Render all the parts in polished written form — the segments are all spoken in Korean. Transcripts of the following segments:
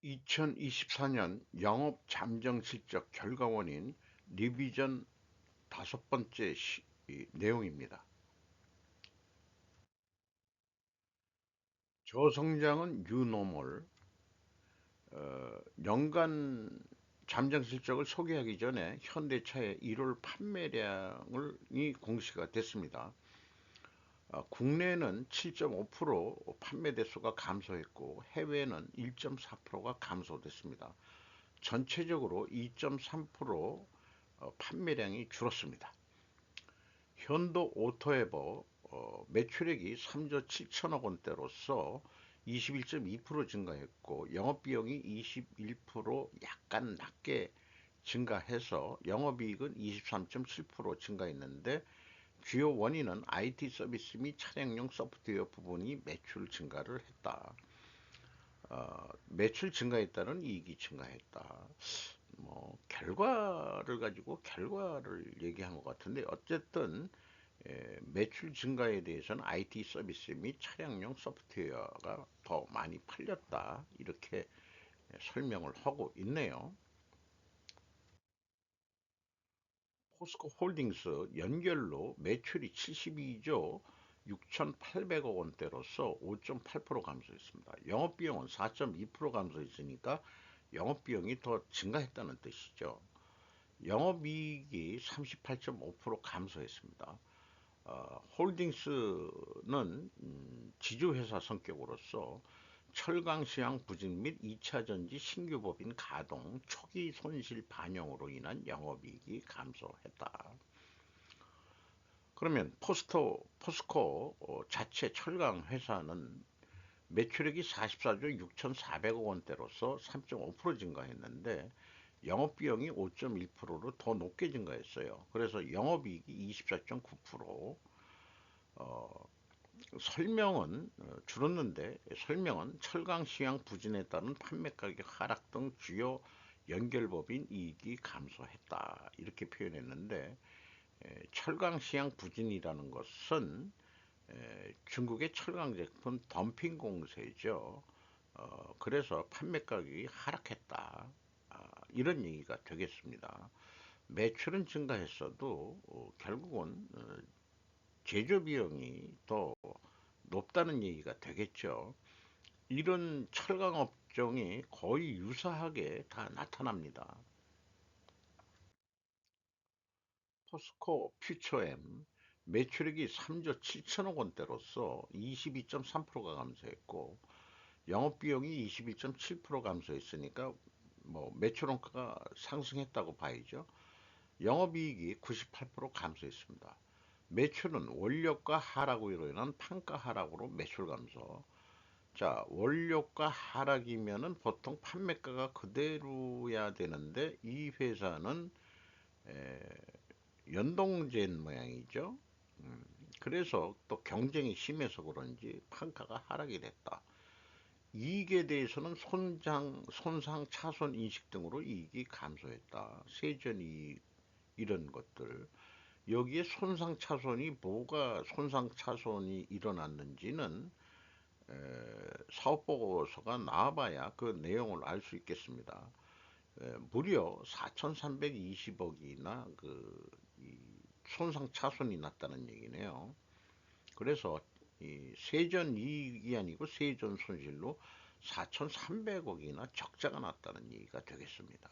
2024년 영업 잠정 실적 결과원인 리비전 다섯 번째 내용입니다. 저성장은 뉴노멀. 연간 잠정 실적을 소개하기 전에 현대차의 1월 판매량이 공시가 됐습니다. 국내는 7.5% 판매 대수가 감소했고 해외는 1.4%가 감소됐습니다. 전체적으로 2.3% 판매량이 줄었습니다. 현도 오토에버 매출액이 3조 7천억 원대로서 21.2% 증가했고 영업비용이 21% 약간 낮게 증가해서 영업이익은 23.7% 증가했는데 주요 원인은 IT 서비스 및 차량용 소프트웨어 부분이 매출 증가를 했다. 매출 증가했다는 이익이 증가했다. 뭐 결과를 가지고 결과를 얘기한 것 같은데 어쨌든 매출 증가에 대해서는 IT 서비스 및 차량용 소프트웨어가 더 많이 팔렸다 이렇게 설명을 하고 있네요. 포스코 홀딩스 연결로 매출이 72조 6,800억 원대로서 5.8% 감소했습니다. 영업비용은 4.2% 감소했으니까 영업비용이 더 증가했다는 뜻이죠. 영업이익이 38.5% 감소했습니다. 홀딩스는 지주회사 성격으로서 철강시황 부진 및 2차전지 신규 법인 가동 초기 손실 반영으로 인한 영업이익이 감소했다. 그러면 포스코 자체 철강 회사는 매출액이 44조 6,400억 원대로서 3.5% 증가했는데 영업비용이 5.1%로 더 높게 증가했어요. 그래서 영업이익이 24.9%, 어, 설명은 줄었는데 설명은 철강 시황 부진에 따른 판매 가격 하락 등 주요 연결법인 이익이 감소했다 이렇게 표현했는데 철강 시황 부진이라는 것은 중국의 철강 제품 덤핑 공세죠. 그래서 판매 가격이 하락했다. 이런 얘기가 되겠습니다. 매출은 증가했어도 결국은 제조 비용이 더 높다는 얘기가 되겠죠. 이런 철강 업종이 거의 유사하게 다 나타납니다. 포스코 퓨처엠 매출액이 3조 7천억 원대로서 22.3%가 감소했고 영업비용이 21.7% 감소했으니까 뭐 매출 원가가 상승했다고 봐야죠. 영업이익이 98% 감소했습니다. 매출은 원료가 하락으로 인한 판가 하락으로 매출 감소. 자, 원료가 하락이면은 보통 판매가가 그대로야 되는데 이 회사는 에, 연동된 모양이죠. 음, 그래서 또 경쟁이 심해서 그런지 판가가 하락이 됐다. 이익에 대해서는 손상 차손 인식 등으로 이익이 감소했다. 세전이익 이런 것들. 여기에 손상 차손이 뭐가 손상 차손이 일어났는지는 사업 보고서가 나와봐야 그 내용을 알 수 있겠습니다. 무려 4,320억이나 이 손상 차손이 났다는 얘기네요. 그래서 이 세전 이익이 아니고 세전 손실로 4,300억이나 적자가 났다는 얘기가 되겠습니다.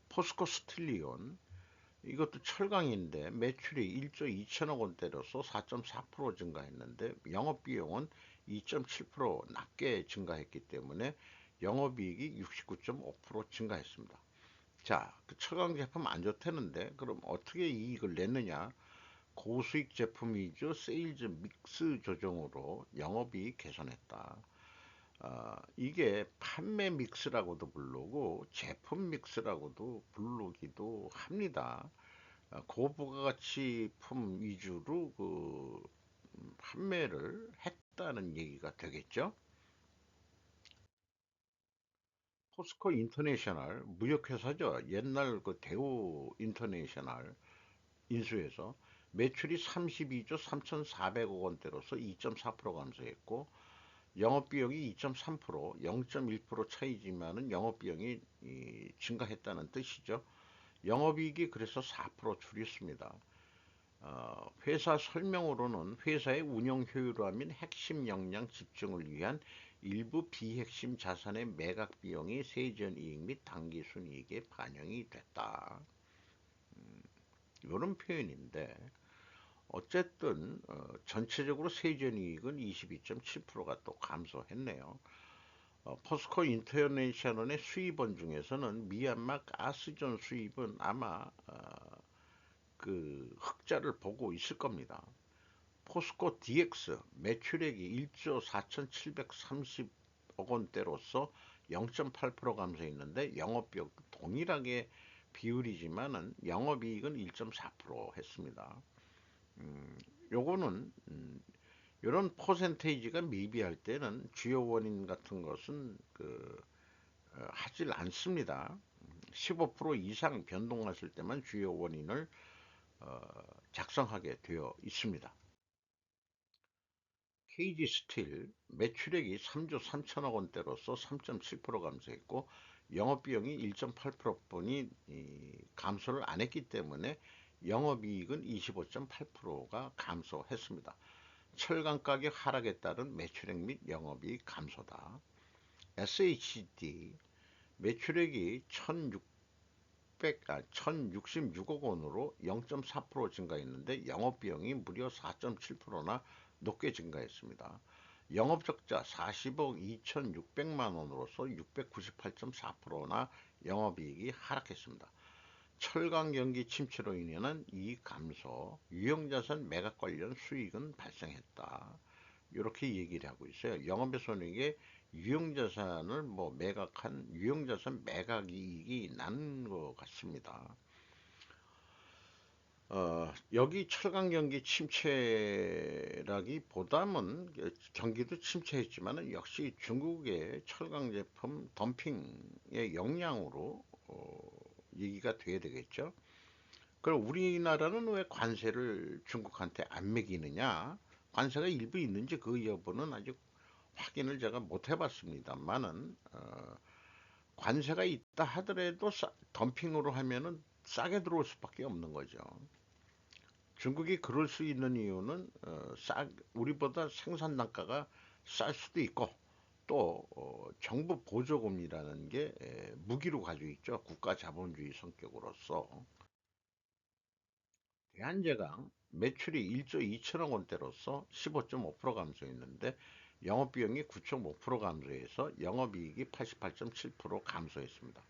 포스코 스틸리온 이것도 철강인데 매출이 1조 2천억 원대로서 4.4% 증가했는데 영업비용은 2.7% 낮게 증가했기 때문에 영업이익이 69.5% 증가했습니다. 자, 그 철강 제품 안 좋다는데 그럼 어떻게 이익을 냈느냐? 고수익 제품 위주 세일즈 믹스 조정으로 영업이익 개선했다. 이게 판매 믹스라고도 부르고 제품 믹스라고도 부르기도 합니다. 고부가가치품 위주로 판매를 했다는 얘기가 되겠죠. 포스코 인터내셔널 무역회사죠. 옛날 그 대우 인터내셔널 인수해서 매출이 32조 3,400억 원대로서 2.4% 감소했고 영업비용이 2.3%, 0.1% 차이지만은 영업비용이 증가했다는 뜻이죠. 영업이익이 그래서 4% 줄였습니다. 회사 설명으로는 회사의 운영 효율화 및 핵심 역량 집중을 위한 일부 비핵심 자산의 매각 비용이 세전이익 및 당기순이익에 반영이 됐다. 이런 표현인데 어쨌든 전체적으로 세전이익은 22.7%가 또 감소했네요. 포스코 인터내셔널의 수입원 중에서는 미얀마 가스전 수입은 아마 그 흑자를 보고 있을 겁니다. 포스코 DX 매출액이 1조 4,730억 원대로서 0.8% 감소했는데 영업비용 동일하게 비율이지만은 영업이익은 1.4% 했습니다. 요거는 이런 퍼센테이지가 미비할 때는 주요 원인 같은 것은 하질 않습니다. 15% 이상 변동했을 때만 주요 원인을 어, 작성하게 되어 있습니다. KG 스틸 매출액이 3조 3천억 원대로서 3.7% 감소했고 영업비용이 1.8%뿐이 감소를 안 했기 때문에 영업이익은 25.8%가 감소했습니다. 철강 가격 하락에 따른 매출액 및 영업이익 감소다. SHD 매출액이 1,066억 원으로 0.4% 증가했는데 영업비용이 무려 4.7%나 높게 증가했습니다. 영업적자 40억 2,600만 원으로서 698.4%나 영업이익이 하락했습니다. 철강 경기 침체로 인한 이익 감소, 유형자산 매각 관련 수익은 발생했다. 이렇게 얘기를 하고 있어요. 영업의 손익에 유형자산을 뭐 매각한 유형자산 매각 이익이 난 것 같습니다. 여기 철강 경기 침체라기보다는 경기도 침체했지만 역시 중국의 철강 제품 덤핑의 영향으로 얘기가 돼야 되겠죠. 그럼 우리나라는 왜 관세를 중국한테 안 매기느냐? 관세가 일부 있는지 그 여부는 아직 확인을 제가 못 해봤습니다만은 관세가 있다 하더라도 덤핑으로 하면은 싸게 들어올 수밖에 없는 거죠. 중국이 그럴 수 있는 이유는 우리보다 생산 단가가 쌀 수도 있고 또 정부 보조금이라는 게 무기로 가지고 있죠. 국가 자본주의 성격으로서 대한제강 매출이 1조 2천억 원대로서 15.5% 감소했는데 영업비용이 9.5% 감소해서 영업이익이 88.7% 감소했습니다.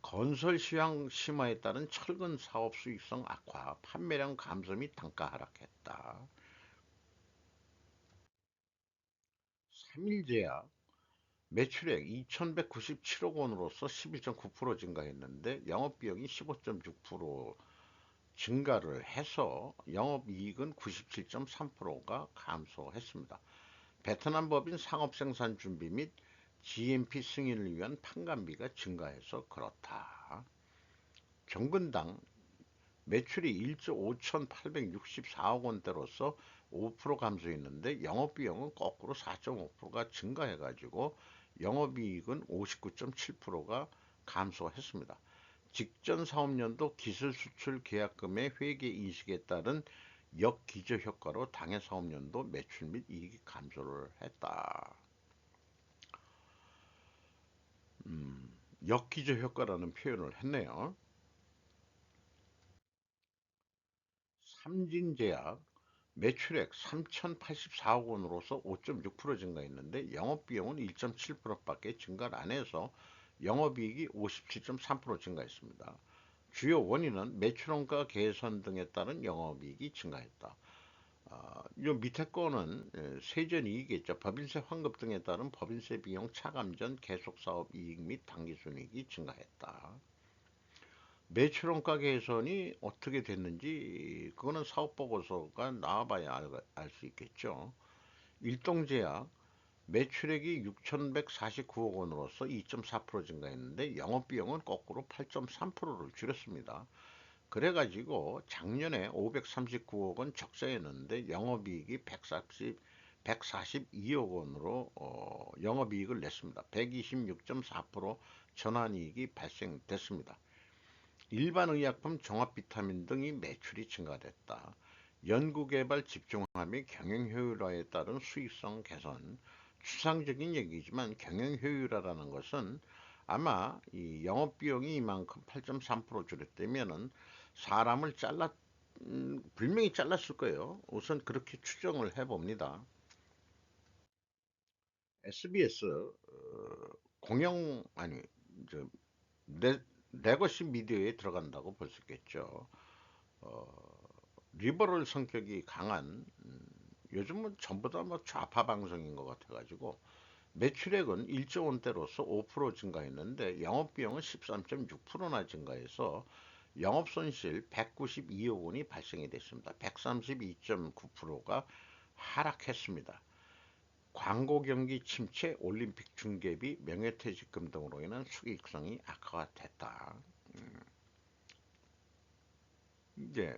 건설 시황 심화에 따른 철근 사업 수익성 악화, 판매량 감소 및 단가 하락했다. 삼일제약 매출액 2,197억 원으로서 11.9% 증가했는데 영업비용이 15.6% 증가를 해서 영업이익은 97.3%가 감소했습니다. 베트남 법인 상업생산 준비 및 GMP 승인을 위한 판관비가 증가해서 그렇다. 경근당 매출이 1조 5,864억 원대로서 5% 감소했는데 영업비용은 거꾸로 4.5%가 증가해가지고 영업이익은 59.7%가 감소했습니다. 직전 사업년도 기술 수출 계약금의 회계 인식에 따른 역기저 효과로 당해 사업년도 매출 및 이익이 감소를 했다. 역기저 효과라는 표현을 했네요. 삼진제약 매출액 3,084억 원으로서 5.6% 증가했는데 영업비용은 1.7%밖에 증가를 안 해서 영업이익이 57.3% 증가했습니다. 주요 원인은 매출원가 개선 등에 따른 영업이익이 증가했다. 요 밑에 거는 세전이익이겠죠. 법인세 환급 등에 따른 법인세 비용 차감전 계속사업 이익 및 당기순이익이 증가했다. 매출원가 개선이 어떻게 됐는지 그거는 사업보고서가 나와봐야 알 수 있겠죠. 일동제약 매출액이 6,149억 원으로서 2.4% 증가했는데 영업비용은 거꾸로 8.3%를 줄였습니다. 그래가지고 작년에 539억 원 적자였는데 영업이익이 142억 원으로 영업이익을 냈습니다. 126.4% 전환이익이 발생됐습니다. 일반 의약품, 종합 비타민 등이 매출이 증가됐다. 연구개발 집중함이 경영효율화에 따른 수익성 개선. 추상적인 얘기지만 경영효율화라는 것은 아마 이 영업비용이 이만큼 8.3% 줄였다면은 사람을 분명히 잘랐을 거예요. 우선 그렇게 추정을 해봅니다. SBS 공영 아니 저 레거시 미디어에 들어간다고 볼 수 있겠죠. 어, 리버럴 성격이 강한 요즘은 전부 다 뭐 좌파 방송인 것 같아가지고 매출액은 1조 원대로서 5% 증가했는데 영업비용은 13.6%나 증가해서 영업손실 192억 원이 발생이 됐습니다. 132.9%가 하락했습니다. 광고 경기 침체, 올림픽 중계비, 명예퇴직금 등으로 인한 수익성이 악화가 됐다. 이제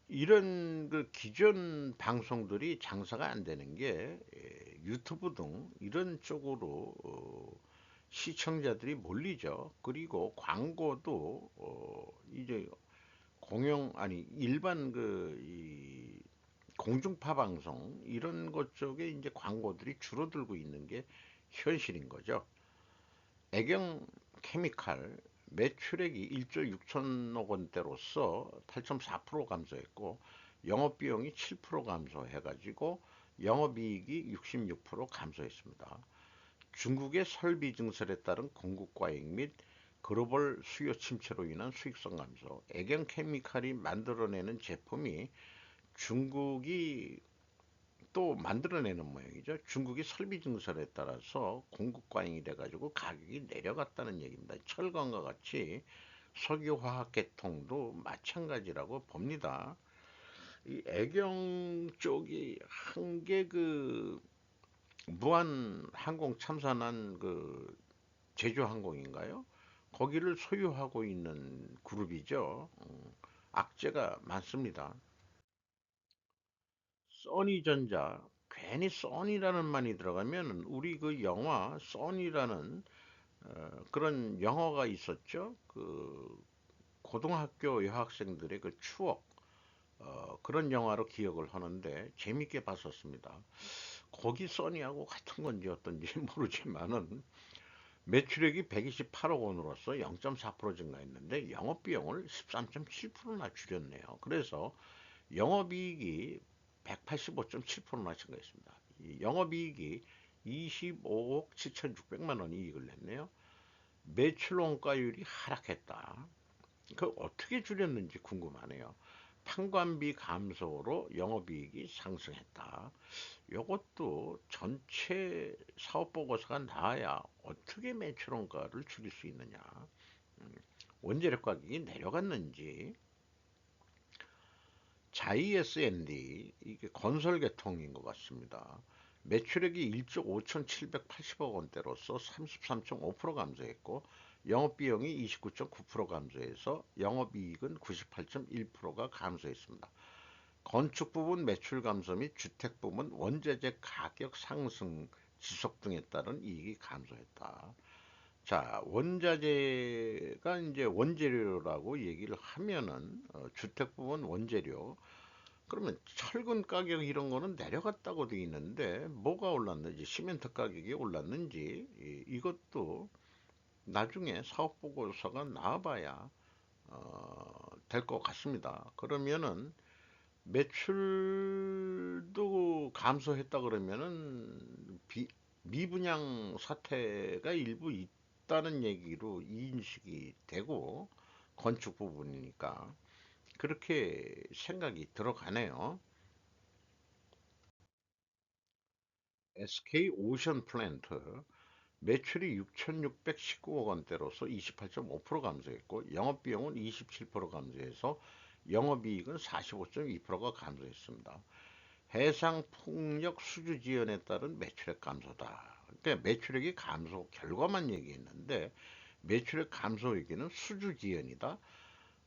이런 기존 방송들이 장사가 안 되는 게 유튜브 등 이런 쪽으로 시청자들이 몰리죠. 그리고 광고도 이제 일반 이 공중파 방송 이런 것 쪽에 이제 광고들이 줄어들고 있는 게 현실인 거죠. 애경 케미칼 매출액이 1조 6천억 원대로서 8.4% 감소했고 영업비용이 7% 감소해가지고 영업이익이 66% 감소했습니다. 중국의 설비 증설에 따른 공급 과잉 및 글로벌 수요 침체로 인한 수익성 감소. 애경 케미칼이 만들어내는 제품이 중국이 또 만들어내는 모양이죠. 중국이 설비 증설에 따라서 공급 과잉이 돼가지고 가격이 내려갔다는 얘기입니다. 철강과 같이 석유화학 계통도 마찬가지라고 봅니다. 이 애경 쪽이 한 게 무한 항공 참사난 제주항공인가요? 거기를 소유하고 있는 그룹이죠. 악재가 많습니다. 써니전자 괜히 써니라는 말이 들어가면 우리 영화 써니라는 그런 영화가 있었죠. 고등학교 여학생들의 추억 그런 영화로 기억을 하는데 재밌게 봤었습니다. 거기 써니하고 같은 건지 어떤지 모르지만은 매출액이 128억 원으로서 0.4% 증가했는데 영업비용을 13.7%나 줄였네요. 그래서 영업이익이 185.7%나 증가했습니다. 영업이익이 25억 7,600만 원 이익을 냈네요. 매출 원가율이 하락했다. 어떻게 줄였는지 궁금하네요. 판관비 감소로 영업이익이 상승했다. 이것도 전체 사업보고서가 나와야 어떻게 매출 원가를 줄일 수 있느냐. 원재료 가격이 내려갔는지 자이S&D 이게 건설 계통인 것 같습니다. 매출액이 1조 5,780억 원대로서 33.5% 감소했고 영업비용이 29.9% 감소해서 영업이익은 98.1%가 감소했습니다. 건축 부분 매출 감소 및 주택 부분 원자재 가격 상승 지속 등에 따른 이익이 감소했다. 자, 원자재가 이제 원재료라고 얘기를 하면은 주택 부분 원재료 그러면 철근 가격 이런 거는 내려갔다고 돼 있는데 뭐가 올랐는지 시멘트 가격이 올랐는지 이것도 나중에 사업 보고서가 나와봐야 될 것 같습니다. 그러면은 매출도 감소했다 그러면은 미분양 사태가 일부 있다는 얘기로 이인식이 되고 건축 부분이니까 그렇게 생각이 들어가네요. SK 오션 플랜트 매출이 6,619억 원대로서 28.5% 감소했고 영업비용은 27% 감소해서 영업이익은 45.2%가 감소했습니다. 해상풍력 수주 지연에 따른 매출액 감소다. 그러니까 매출액이 감소 결과만 얘기했는데 매출액 감소 얘기는 수주 지연이다.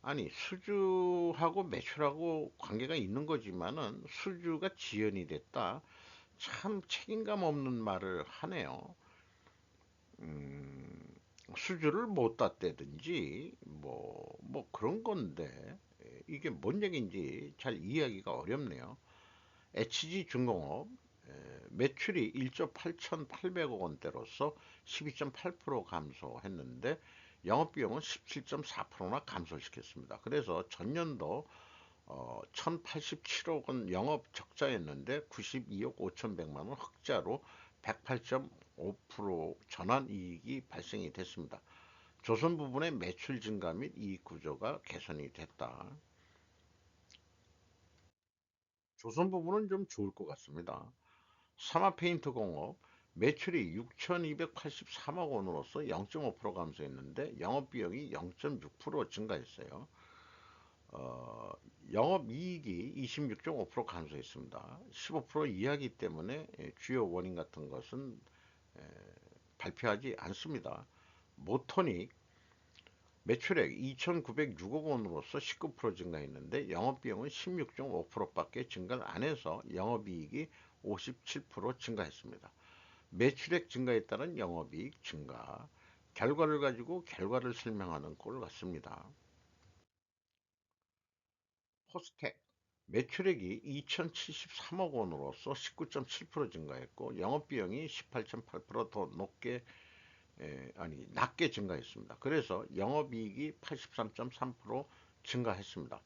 아니, 수주하고 매출하고 관계가 있는 거지만은 수주가 지연이 됐다. 참 책임감 없는 말을 하네요. 음, 수주를 못 땄다든지 뭐 그런 건데 이게 뭔 얘기인지 잘 이해하기가 어렵네요. HG중공업 매출이 1조 8,800억 원대로서 12.8% 감소했는데 영업비용은 17.4%나 감소시켰습니다. 그래서 전년도 1,087억 원 영업 적자였는데 92억 5,100만 원 흑자로 108.5% 전환 이익이 발생이 됐습니다. 조선 부분의 매출 증가 및 이익 구조가 개선이 됐다. 조선 부분은 좀 좋을 것 같습니다. 사마페인트 공업 매출이 6,283억 원으로서 0.5% 감소했는데 영업비용이 0.6% 증가했어요. 어, 영업이익이 26.5% 감소했습니다. 15% 이하기 때문에 주요 원인 같은 것은 발표하지 않습니다. 모토닉 매출액 2,906억 원으로서 19% 증가했는데 영업비용은 16.5%밖에 증가를 안 해서 영업이익이 57% 증가했습니다. 매출액 증가에 따른 영업이익 증가, 결과를 가지고 결과를 설명하는 꼴 같습니다. 포스텍 매출액이 2,073억 원으로서 19.7% 증가했고 영업비용이 18.8%더 낮게 증가했습니다. 그래서 영업이익이 83.3% 증가했습니다.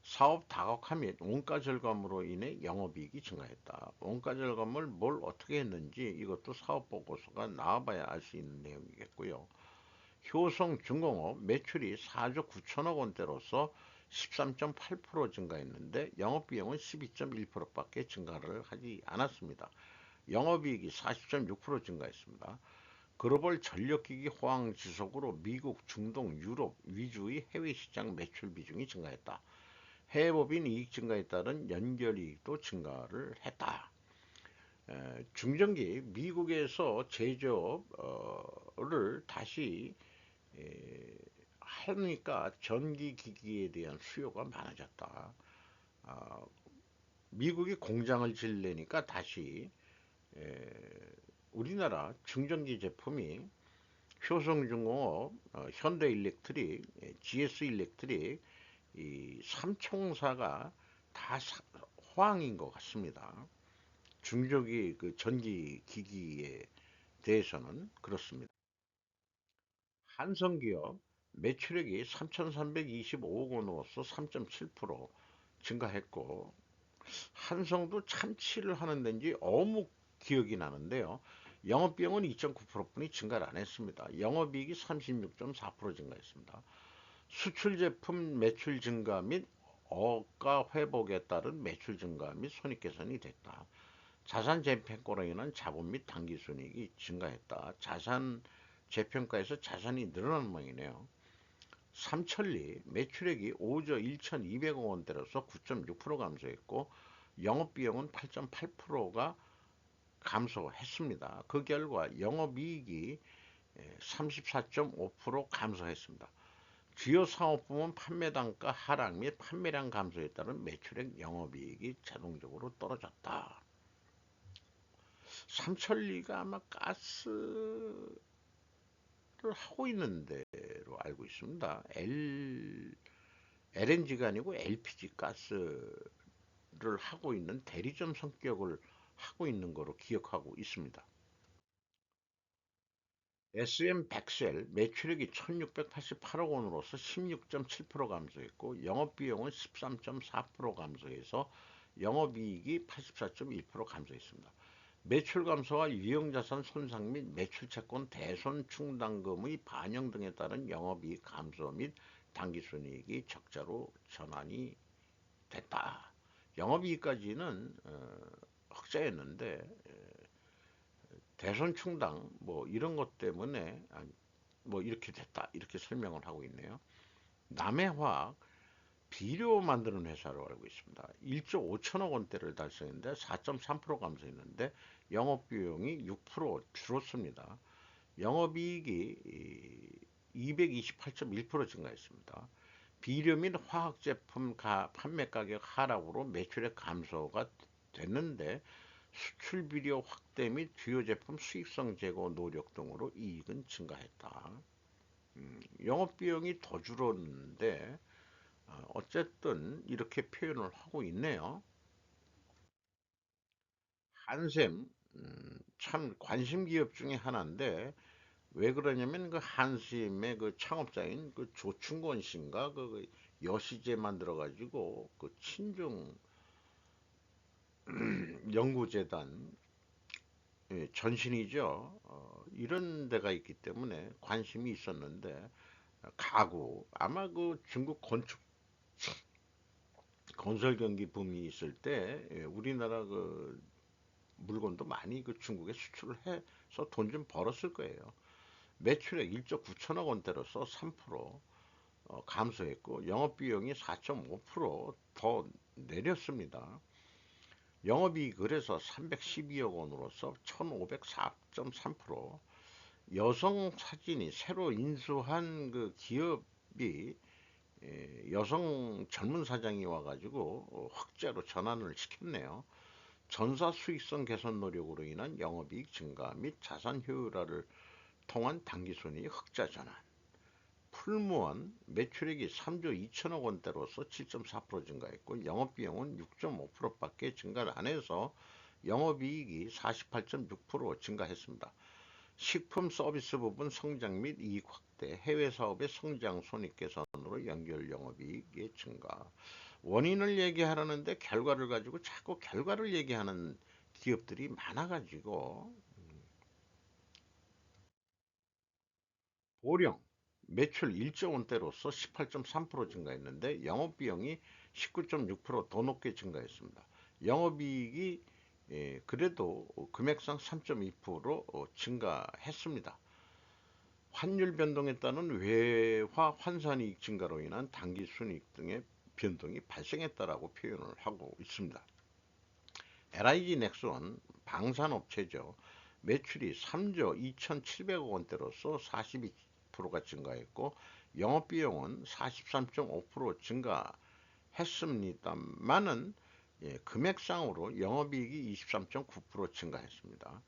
사업 다각화 및 원가 절감으로 인해 영업이익이 증가했다. 원가 절감을 뭘 어떻게 했는지 이것도 사업 보고서가 나와봐야 알 수 있는 내용이겠고요. 효성중공업 매출이 4조 9천억 원대로서 13.8% 증가했는데 영업비용은 12.1%밖에 증가를 하지 않았습니다. 영업이익이 40.6% 증가했습니다. 글로벌 전력기기 호황 지속으로 미국, 중동, 유럽 위주의 해외 시장 매출 비중이 증가했다. 해외법인 이익 증가에 따른 연결이익도 증가를 했다. 중전기 미국에서 제조업을 다시 하니까 전기기기에 대한 수요가 많아졌다. 아, 미국이 공장을 짓려니까 다시 우리나라 중전기 제품이 효성중공업, 현대일렉트릭, GS일렉트릭 이 삼총사가 다 호황인 것 같습니다. 중저기 그 전기 기기에 대해서는 그렇습니다. 한성기업 매출액이 3,325억 원으로서 3.7% 증가했고 한성도 참치를 하는 데인지 어묵 기억이 나는데요. 영업비용은 2.9%뿐이 증가를 안 했습니다. 영업이익이 36.4% 증가했습니다. 수출 제품 매출 증가 및 어가 회복에 따른 매출 증가 및 손익 개선이 됐다. 자산 재평가로 인한 자본 및 당기순이익이 증가했다. 자산 재평가에서 자산이 늘어난 모양이네요. 삼천리 매출액이 5조 1,200억 원대로서 9.6% 감소했고 영업비용은 8.8%가 감소했습니다. 그 결과 영업이익이 34.5% 감소했습니다. 주요 사업부문 판매 단가 하락 및 판매량 감소에 따른 매출액 영업이익이 자동적으로 떨어졌다. 삼천리가 아마 가스를 하고 있는 데로 알고 있습니다. LNG가 아니고 LPG 가스를 하고 있는 대리점 성격을 하고 있는 거로 기억하고 있습니다. SM 백셀 매출액이 1688억 원으로서 16.7% 감소했고 영업비용은 13.4% 감소해서 영업이익이 84.1% 감소했습니다. 매출 감소와 유형자산 손상 및 매출채권 대손 충당금의 반영 등에 따른 영업이익 감소 및 당기순이익이 적자로 전환이 됐다. 영업이익까지는 흑자였는데 대손 충당 뭐 이런 것 때문에 뭐 이렇게 됐다 이렇게 설명을 하고 있네요. 남해화학 비료 만드는 회사로 알고 있습니다. 1조 5천억 원대를 달성했는데 4.3% 감소했는데 영업비용이 6% 줄었습니다. 영업이익이 228.1% 증가했습니다. 비료 및 화학 제품 판매 가격 하락으로 매출액 감소가 됐는데 수출 비료 확대 및 주요 제품 수익성 제고 노력 등으로 이익은 증가했다. 영업 비용이 더 줄었는데 어쨌든 이렇게 표현을 하고 있네요. 한샘 참 관심 기업 중에 하나인데 왜 그러냐면 그 한샘의 그 창업자인 그 조충권 씨인가 그 여시제 만들어 가지고 그 친중 연구재단 전신이죠. 이런 데가 있기 때문에 관심이 있었는데 가구 아마 그 중국 건축 건설 경기 붐이 있을 때 우리나라 그 물건도 많이 그 중국에 수출을 해서 돈 좀 벌었을 거예요. 매출액 1조 9천억 원대로서 3% 감소했고 영업비용이 4.5%더 내렸습니다. 영업이익 그래서 312억 원으로서 1504.3%. 여성 사진이 새로 인수한 그 기업이 여성 젊은 사장이 와가지고 확대로 전환을 시켰네요. 전사 수익성 개선 노력으로 인한 영업이익 증가 및 자산 효율화를 통한 당기순이익 흑자 전환. 풀무원 매출액이 3조 2천억 원대로서 7.4% 증가했고 영업비용은 6.5%밖에 증가를 안 해서 영업이익이 48.6% 증가했습니다. 식품 서비스 부분 성장 및 이익 확대, 해외 사업의 성장 손익 개선으로 연결 영업이익의 증가. 원인을 얘기하라는데 결과를 가지고 자꾸 결과를 얘기하는 기업들이 많아가지고 보령 매출 1조 원대로서 18.3% 증가했는데 영업비용이 19.6%더 높게 증가했습니다. 영업이익이 그래도 금액상 3.2% 증가했습니다. 환율 변동에 따른 외화 환산이익 증가로 인한 당기순이익 등의 변동이 발생했다라고 표현을 하고 있습니다. LIG 넥스원 방산업체죠. 매출이 3조 2,700억 원대로서 42%가 증가했고 영업비용은 43.5% 증가했습니다만은 금액상으로 영업이익이 23.9% 증가했습니다.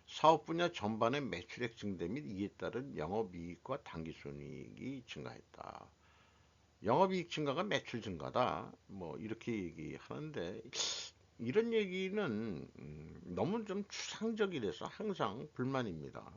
사업 분야 전반의 매출액 증대 및 이에 따른 영업이익과 당기순이익이 증가했다. 영업이익 증가가 매출 증가다. 뭐 이렇게 얘기하는데 이런 얘기는 너무 좀 추상적이라서 항상 불만입니다.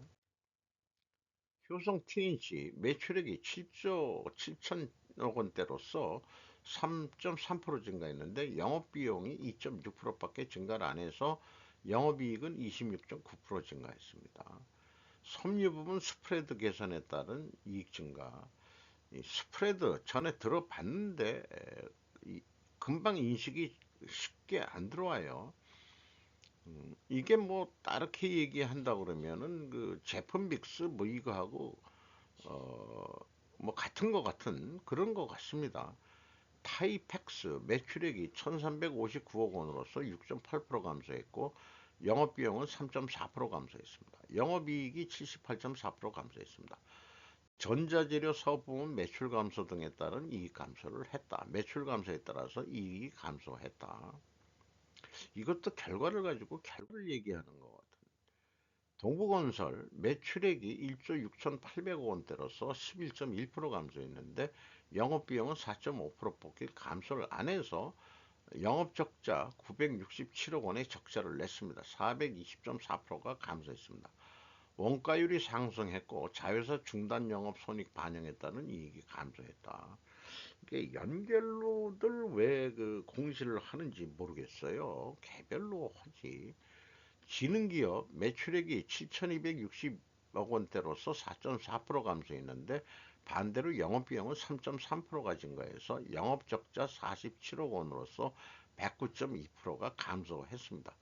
효성 TNC 매출액이 7조 7천억 원대로서 3.3% 증가했는데 영업비용이 2.6%밖에 증가를 안 해서 영업이익은 26.9% 증가했습니다. 섬유 부분 스프레드 개선에 따른 이익 증가. 이 스프레드 전에 들어봤는데 금방 인식이 쉽게 안 들어와요. 이게 뭐 다르게 얘기한다 그러면은 그 제품 믹스 뭐 이거하고 어 뭐 같은 거 같은 그런 거 같습니다. 타이펙스 매출액이 1359억 원으로서 6.8% 감소했고 영업비용은 3.4% 감소했습니다. 영업이익이 78.4% 감소했습니다. 전자재료 사업 부문 매출 감소 등에 따른 이익 감소를 했다. 매출 감소에 따라서 이익이 감소했다. 이것도 결과를 가지고 결과를 얘기하는 것 같아요. 동부건설 매출액이 1조 6,800억 원대로서 11.1% 감소했는데 영업비용은 4.5%밖에 감소를 안 해서 영업적자 967억 원의 적자를 냈습니다. 420.4%가 감소했습니다. 원가율이 상승했고 자회사 중단 영업 손익 반영에 따른 이익이 감소했다. 이게 연결로들 왜 그 공시를 하는지 모르겠어요. 개별로 하지. 지능기업 매출액이 7,260억 원대로서 4.4% 감소했는데 반대로 영업비용은 3.3%가 증가해서 영업적자 47억 원으로서 109.2%가 감소했습니다.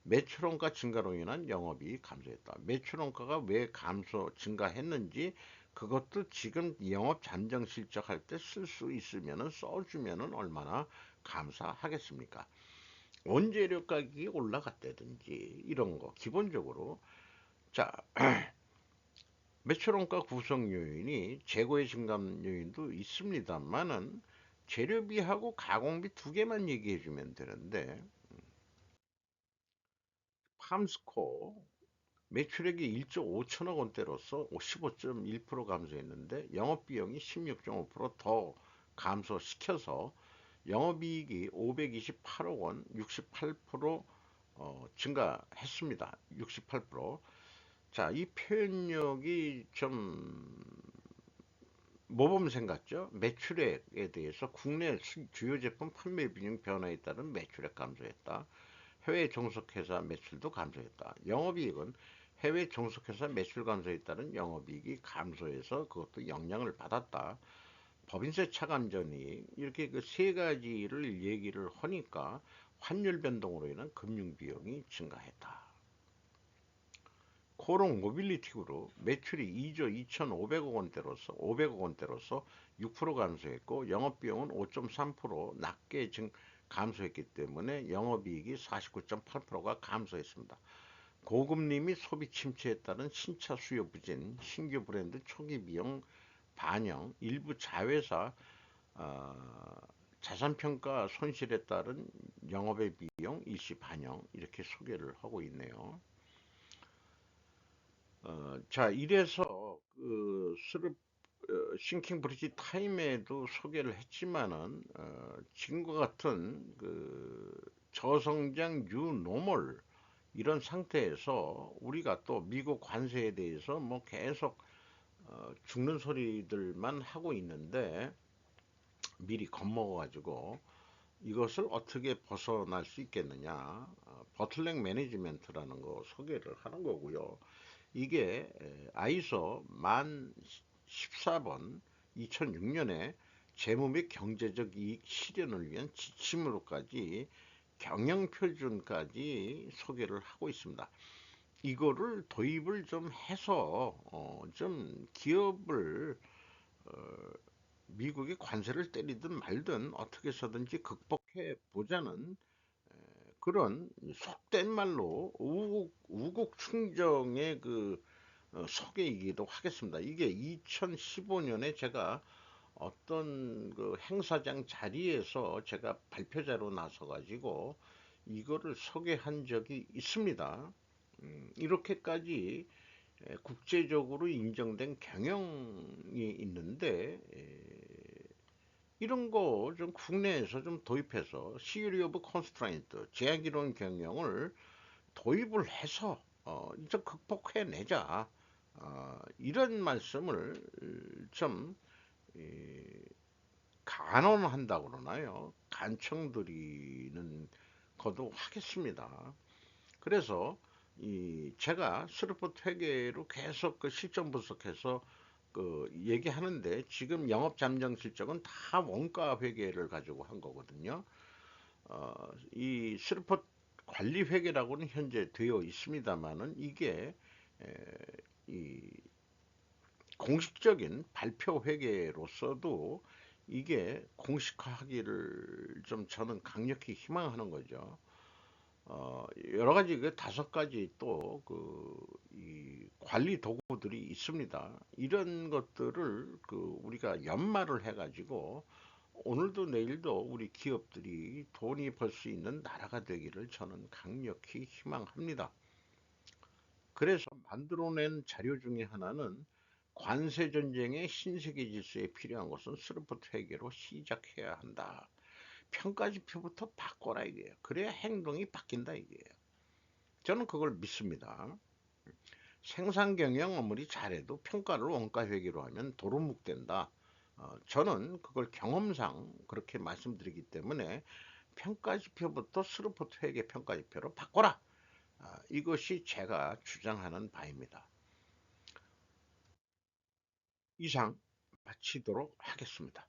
매출원가 증가로 인한 영업이익 감소했다. 매출원가가 왜 감소 증가했는지 그것도 지금 영업 잠정 실적할 때 쓸 수 있으면 써주면 얼마나 감사하겠습니까? 원재료 가격이 올라갔다든지 이런 거 기본적으로 자 매출원가 구성 요인이 재고의 증감 요인도 있습니다만은 재료비하고 가공비 두 개만 얘기해 주면 되는데 팜스코 매출액이 1조 5천억 원대로서 15.1% 감소했는데 영업비용이 16.5%더 감소시켜서 영업이익이 528억 원, 68% 증가했습니다. 68%. 자, 이 표현력이 좀 모범생 같죠? 매출액에 대해서 국내 주요 제품 판매 비중 변화에 따른 매출액 감소했다. 해외 종속회사 매출도 감소했다. 영업이익은 해외 종속회사 매출 감소에 따른 영업이익이 감소해서 그것도 영향을 받았다. 법인세 차감전이 이렇게 그 세 가지를 얘기를 하니까 환율 변동으로 인한 금융 비용이 증가했다. 코롱 모빌리티 그룹 매출이 2조 2,500억 원대로서 500억 원대로서 6% 감소했고 영업비용은 5.3% 낮게 감소했기 때문에 영업이익이 49.8%가 감소했습니다. 고금리 및 소비 침체에 따른 신차 수요 부진, 신규 브랜드 초기 비용 반영, 일부 자회사 자산평가 손실에 따른 영업의 비용 일시 반영 이렇게 소개를 하고 있네요. 자, 이래서 싱킹 브릿지 타임에도 소개를 했지만은 지금과 같은 그 저성장 뉴노멀 이런 상태에서 우리가 또 미국 관세에 대해서 뭐 계속 죽는 소리들만 하고 있는데 미리 겁먹어가지고 이것을 어떻게 벗어날 수 있겠느냐 버틀넥 매니지먼트라는 거 소개를 하는 거고요. 이게 아이소 만 14번 2006년에 재무 및 경제적 이익 실현을 위한 지침으로까지 경영표준까지 소개를 하고 있습니다. 이거를 도입을 좀 해서 좀 기업을 미국의 관세를 때리든 말든 어떻게 해서든지 극복해 보자는 그런 속된 말로 우국 충정의 그 소개이기도 하겠습니다. 이게 2015년에 제가 어떤 그 행사장 자리에서 제가 발표자로 나서가지고 이거를 소개한 적이 있습니다. 이렇게까지 국제적으로 인정된 경영이 있는데 이런 거 좀 국내에서 좀 도입해서 시리 오브 컨스트레인트 제약이론 경영을 도입을 해서 이제 극복해내자 이런 말씀을 좀 간언한다고 그러나요? 간청드리는 것도 하겠습니다. 그래서 제가 스루포트 회계로 계속 그 실전 분석해서 그 얘기하는데 지금 영업 잠정 실적은 다 원가 회계를 가지고 한 거거든요. 이 스루포트 관리 회계라고는 현재 되어 있습니다만은 이게 에, 이 공식적인 발표 회계로서도 이게 공식화하기를 좀 저는 강력히 희망하는 거죠. 여러 가지 그 다섯 가지 또 이 관리 도구들이 있습니다. 이런 것들을 우리가 연마를 해가지고 오늘도 내일도 우리 기업들이 돈이 벌 수 있는 나라가 되기를 저는 강력히 희망합니다. 그래서 만들어낸 자료 중에 하나는 관세 전쟁의 신세계 질서에 필요한 것은 스루프트 회계로 시작해야 한다. 평가지표부터 바꿔라 이게요. 그래야 행동이 바뀐다 이게요. 저는 그걸 믿습니다. 생산 경영 아무리 잘해도 평가를 원가 회계로 하면 도루묵된다. 저는 그걸 경험상 그렇게 말씀드리기 때문에 평가지표부터 스루포트 회계 평가지표로 바꿔라. 이것이 제가 주장하는 바입니다. 이상 마치도록 하겠습니다.